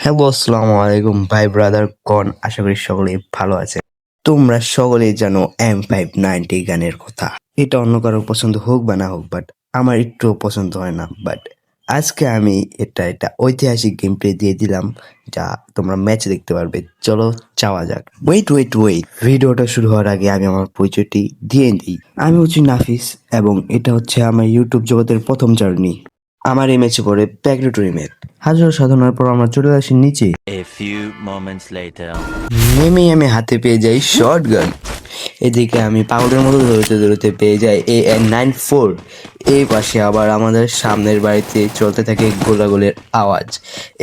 Hello, আসসালামু আলাইকুম ভাই ব্রাদার গণ, আশা করি সকলেই ভালো আছে। তোমরা সকলেই জানো M590 গানের কথা। এটা অন্য কারো পছন্দ হোক বা না হোক, বাট আমার একটুও পছন্দ হয় না। বাট আজকে আমি এটা ঐতিহাসিক গেম প্লে দিয়ে দিলাম, যা তোমরা ম্যাচ দেখতে পারবে। চলো যাওয়া যাক। ওয়েট, ভিডিওটা শুরু হওয়ার আগে আমি আমার পরিচয়টি দিয়ে দিই। আমি হচ্ছি নাফিস এবং এটা হচ্ছে আমার ইউটিউব জগতের প্রথম জার্নি। আমার এই ম্যাচে পড়ে প্যাগনেটরি ম্যাচ। হাজার সাধনার পর আমরা চলে আসি নিচে। A few moments later. নেমেই আমি হাতে পেয়ে যাই শর্ট গান। এদিকে আমি পাগলের মতো দৌড়তে পেয়ে যাই AN94। এই পাশে আবার আমাদের সামনের বাড়িতে চলতে থাকে গোলাগুলির আওয়াজ।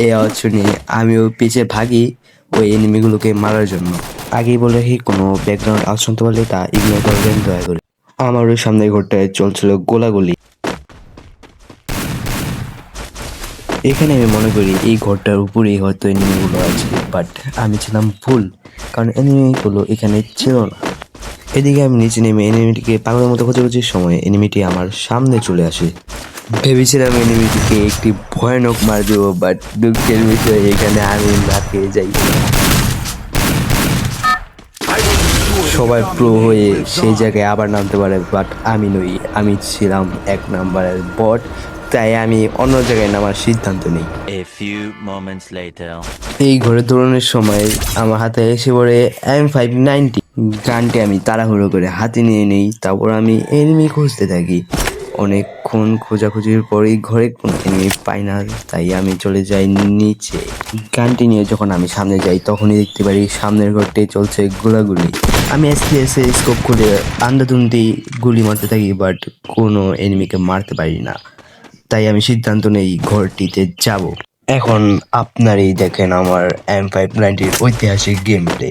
এই আওয়াজ শুনে আমিও পিছে ভাগি ওই এনিমিগুলোকে মারার জন্য। আগেই বলে রাখি, কোনো ব্যাকগ্রাউন্ড আওয়াজ শুনতে পারলে তা ইগনোর করবেন দয়া করে। আমার ওই সামনের ঘরটায় চলছিল গোলাগুলি। এখানে আমি মনে করি এই ঘরটার উপরেই হয়তো এনিমিগুলো আছে, বাট আমি ছিলাম ভুল, কারণ এনিমিগুলো এখানে ছিল না। এদিকে আমি নিচে নেমে এনিমিটিকে পাগলের মতো খোঁজাখুঁজির সময় এনিমিটি আমার সামনে চলে আসে। ভেবেছিলাম এনিমিটিকে একটি ভয়ানক মার দেবো, বাট দুঃখের বিষয় এখানে আমি না পেয়ে যাই। সবাই প্রো হয়ে সেই জায়গায় আবার নামতে পারে, বাট আমি নই। আমি ছিলাম 1 নাম্বারের বট, তাই আমি অন্য জায়গায় নামার সিদ্ধান্ত নিই। A few moments later. এই ঘরে দৌড়ানোর সময় আমার হাতে এসে পড়ে M590 গানটি। আমি তাড়াহুড়ো করে হাতে নিয়ে নেই, তারপর আমি এনিমি খুঁজতে থাকি। অনেকক্ষণ খোঁজাখুঁজির পরেই ঘরে কোনো এনিমি পাই না, তাই আমি চলে যাই নিচে। গানটি নিয়ে যখন আমি সামনে যাই, তখনই দেখতে পারি সামনের ঘরটি চলছে গোলাগুলি। আমি এসপিএসে স্কোপ খুলে আন্দাধুন্দি গুলি মারতে থাকি, বাট কোনো এনিমিকে মারতে পারি না। তাই আমি সিদ্ধান্ত নেই ঘরটিতে যাব। এখন আপনারই দেখেন আমার M590 ঐতিহাসিক game play.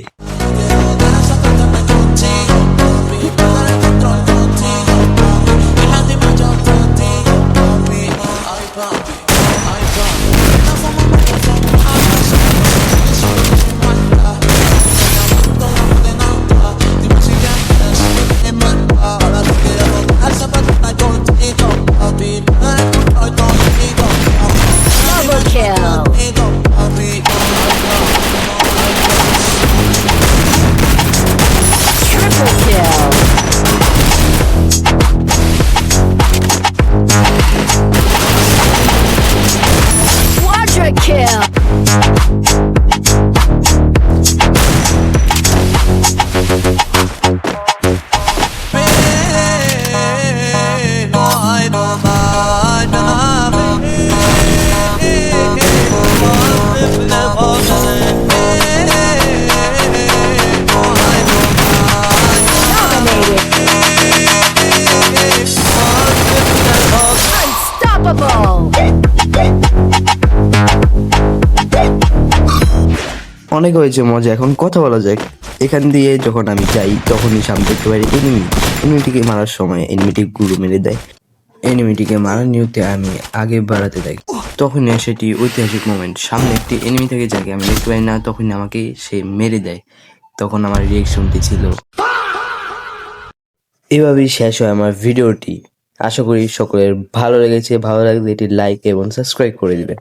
Double kill. Triple kill. Quadra kill. Dominated. Unstoppable. অনেক হয়েছে মজা, এখন কথা বলা যাক। এখান দিয়ে যখন আমি যাই, তখনই সামনে দেখতে পারি এনিমিটিকে মারার সময় এনিমিটি গুরু মেরে দেয়। এনিমিটিকে মারার নিয়তে আমি আগে বাড়াতে থাকি। তখনই সেটি ঐতিহাসিক মোমেন্ট। সামনে একটি এনিমি থেকে যাকে আমি দেখতে পাই না, তখনই আমাকে সে মেরে দেয়। তখন আমার রিয়েকশনটি ছিল। এভাবেই শেষ হয় আমার ভিডিওটি। আশা করি সকলের ভালো লেগেছে। ভালো লাগলে এটি লাইক এবং সাবস্ক্রাইব করে দিবেন।